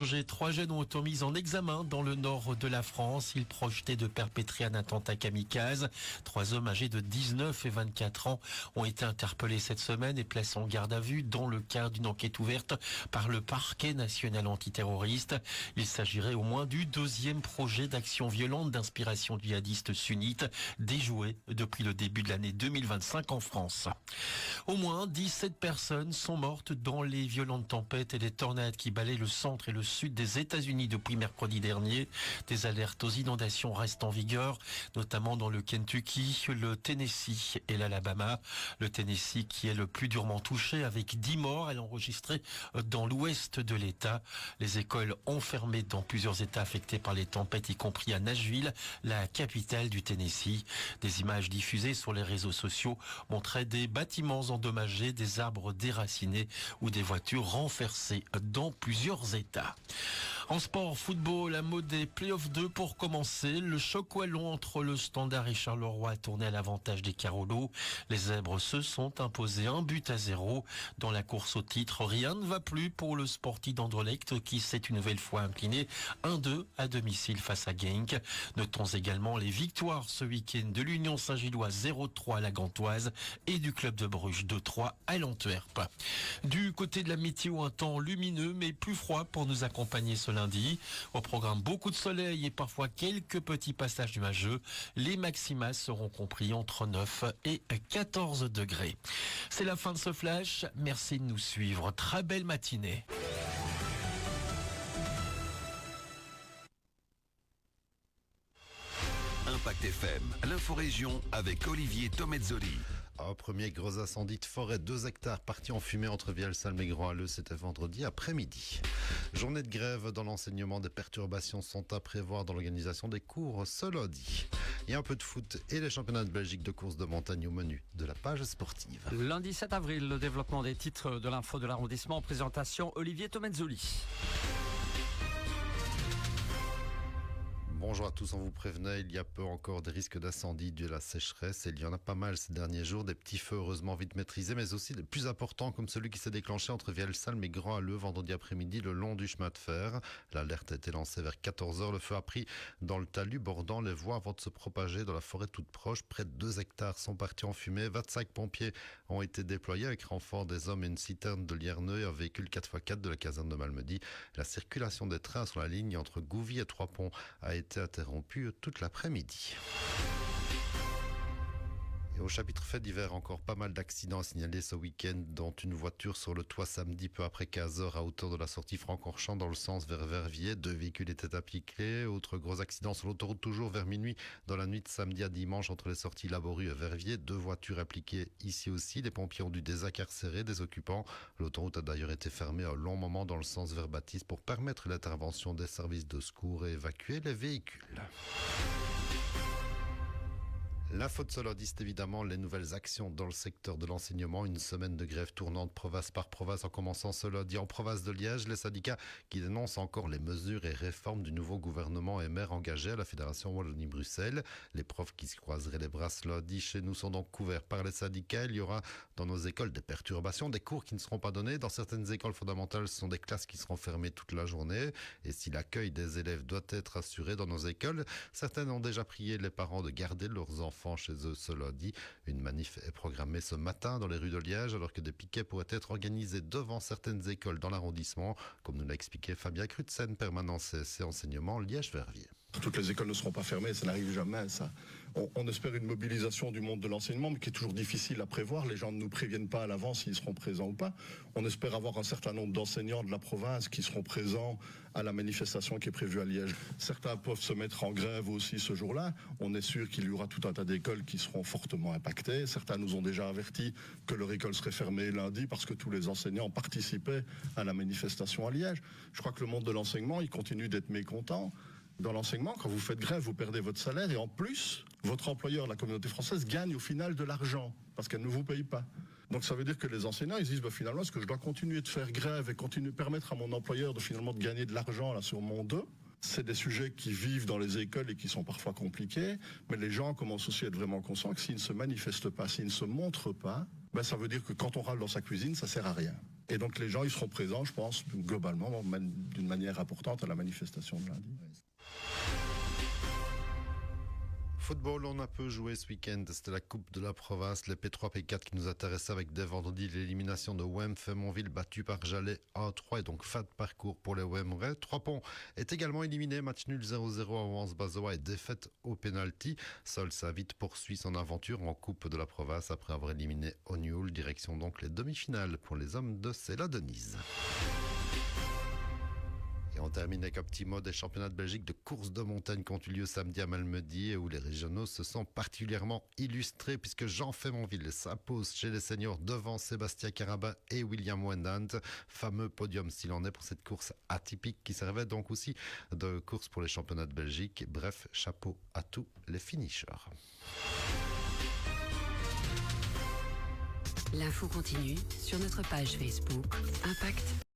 Bourget, 3 jeunes ont été mis en examen dans le nord de la France. Ils projetaient de perpétrer un attentat kamikaze. 3 hommes âgés de 19 et 24 ans ont été interpellés cette semaine et placés en garde à vue dans le cadre d'une enquête ouverte par le parquet national antiterroriste. Il s'agirait au moins du 2e projet d'action violente d'inspiration djihadiste sunnite déjoué depuis le début de l'année 2025 en France. Au moins 17 personnes sont mortes dans les violentes tempêtes et les tornades qui balaient le centre et le sud des États-Unis depuis mercredi dernier. Des alertes aux inondations restent en vigueur, notamment dans le Kentucky, le Tennessee et l'Alabama. Le Tennessee qui est le plus durement touché avec 10 morts, elle enregistrée dans l'ouest de l'État. Les écoles ont fermé dans plusieurs États affectés par les tempêtes, y compris à Nashville, la capitale du Tennessee. Des images diffusées sur les réseaux sociaux montraient des bâtiments endommagés, des arbres déracinés ou des voitures renversées dans plusieurs États. En sport, football, un mot des playoffs 2 pour commencer. Le choc wallon entre le Standard et Charleroi a tourné à l'avantage des Carolos. Les Zèbres se sont imposés 1-0 dans la course au titre. Rien ne va plus pour le Sporting d'Anderlecht qui s'est une nouvelle fois incliné 1-2 à domicile face à Genk. Notons également les victoires ce week-end de l'Union Saint-Gilloise 0-3 à la Gantoise et du club de Bruges 2-3 à l'Antwerp. Du côté de la météo, un temps lumineux mais plus froid pour nous accompagner ce lundi. Au programme, beaucoup de soleil et parfois quelques petits passages nuageux. Les maximas seront compris entre 9 et 14 degrés. C'est la fin de ce flash. Merci de nous suivre. Très belle matinée. Impact FM, l'info-région avec Olivier Tomezzoli. Premier gros incendie de forêt, 2 hectares partis en fumée entre Vielsalm et Grand-Halleux, c'était vendredi après-midi. Journée de grève dans l'enseignement, des perturbations sont à prévoir dans l'organisation des cours ce lundi. Il y a un peu de foot et les championnats de Belgique de course de montagne au menu de la page sportive. Lundi 7 avril, le développement des titres de l'info de l'arrondissement, présentation Olivier Tomezzoli. Bonjour à tous, on vous prévenait, il y a peu encore des risques d'incendie dû à la sécheresse et il y en a pas mal ces derniers jours, des petits feux heureusement vite maîtrisés mais aussi des plus importants comme celui qui s'est déclenché entre Vielsalm et Grand-Halleux vendredi après-midi le long du chemin de fer. L'alerte a été lancée vers 14h, le feu a pris dans le talus bordant les voies avant de se propager dans la forêt toute proche. Près de 2 hectares sont partis en fumée, 25 pompiers ont été déployés avec renfort des hommes et une citerne de Lierneux et un véhicule 4x4 de la caserne de Malmedy. La circulation des trains sur la ligne entre Gouvy et Trois-Ponts a été interrompu toute l'après-midi. Et au chapitre fait divers, encore pas mal d'accidents signalés ce week-end, dont une voiture sur le toit samedi peu après 15h à hauteur de la sortie Francorchamps dans le sens vers Verviers. 2 véhicules étaient impliqués. Autre gros accident sur l'autoroute toujours vers minuit dans la nuit de samedi à dimanche entre les sorties Laboru et Verviers. 2 voitures impliquées ici aussi. Les pompiers ont dû désincarcérer des occupants. L'autoroute a d'ailleurs été fermée un long moment dans le sens vers Baptiste pour permettre l'intervention des services de secours et évacuer les véhicules. L'info de ce lundi, c'est évidemment les nouvelles actions dans le secteur de l'enseignement. Une semaine de grève tournante province par province en commençant ce lundi en province de Liège. Les syndicats qui dénoncent encore les mesures et réformes du nouveau gouvernement et maire engagé à la Fédération Wallonie-Bruxelles. Les profs qui se croiseraient les bras ce lundi chez nous sont donc couverts par les syndicats. Il y aura dans nos écoles des perturbations, des cours qui ne seront pas donnés. Dans certaines écoles fondamentales, ce sont des classes qui seront fermées toute la journée. Et si l'accueil des élèves doit être assuré dans nos écoles, certaines ont déjà prié les parents de garder leurs enfants chez eux ce lundi. Une manif est programmée ce matin dans les rues de Liège alors que des piquets pourraient être organisés devant certaines écoles dans l'arrondissement, comme nous l'a expliqué Fabien Crutzen, permanent CSC enseignement Liège-Verviers. Toutes les écoles ne seront pas fermées, ça n'arrive jamais. Ça. On espère une mobilisation du monde de l'enseignement, mais qui est toujours difficile à prévoir. Les gens ne nous préviennent pas à l'avance s'ils seront présents ou pas. On espère avoir un certain nombre d'enseignants de la province qui seront présents à la manifestation qui est prévue à Liège. Certains peuvent se mettre en grève aussi ce jour-là. On est sûr qu'il y aura tout un tas d'écoles qui seront fortement impactées. Certains nous ont déjà averti que leur école serait fermée lundi parce que tous les enseignants participaient à la manifestation à Liège. Je crois que le monde de l'enseignement, il continue d'être mécontent. Dans l'enseignement, quand vous faites grève, vous perdez votre salaire et en plus, votre employeur, la communauté française, gagne au final de l'argent parce qu'elle ne vous paye pas. Donc ça veut dire que les enseignants, ils disent finalement, est-ce que je dois continuer de faire grève et continuer de permettre à mon employeur de gagner de l'argent là sur mon dos? C'est des sujets qui vivent dans les écoles et qui sont parfois compliqués, mais les gens commencent aussi à être vraiment conscients que s'ils ne se manifestent pas, s'ils ne se montrent pas, ça veut dire que quand on râle dans sa cuisine, ça sert à rien. Et donc les gens, ils seront présents, je pense, globalement, d'une manière importante à la manifestation de lundi. Football, on a peu joué ce week-end. C'était la Coupe de la Province, les P3, P4 qui nous intéressaient avec dès vendredi l'élimination de WEM Fémonville battu par Jalais 1-3 et donc fin de parcours pour les WEMrais. Trois-Ponts est également éliminé, match nul 0-0 à Wans-Bazoa et défaite au pénalty. Seul Saint-Vite poursuit son aventure en Coupe de la Province après avoir éliminé O'Neill. Direction donc les demi-finales pour les hommes de Céla-Denise. Et on termine avec un petit mot des championnats de Belgique de course de montagne qui ont eu lieu samedi à Malmedy et où les régionaux se sont particulièrement illustrés puisque Jean Fémonville s'impose chez les seniors devant Sébastien Carabin et William Wendant. Fameux podium s'il en est pour cette course atypique qui servait donc aussi de course pour les championnats de Belgique. Bref, chapeau à tous les finishers. L'info continue sur notre page Facebook Impact